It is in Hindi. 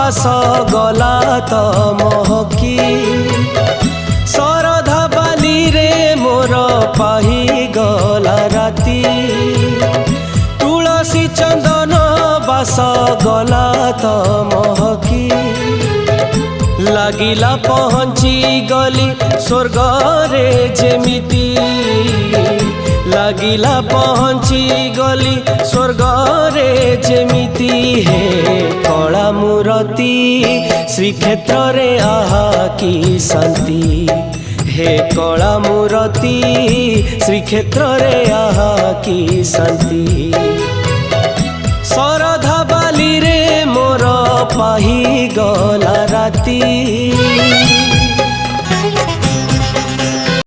बास गला तो महकी शरधा बाली रे मोर पाही गला राती तुलसी चंदन बास गला तो महकी लागिला पहुँची गली स्वर्ग रे जेमिति लागिला पहुँची गली स्वर्ग रे जेमिति हे कला मूरति श्रीक्षेत्र रे आहा की शांति हे कला मूरति श्रीक्षेत्र रे आहा की शांति शरधा बाली रे मोर पाही गला राती।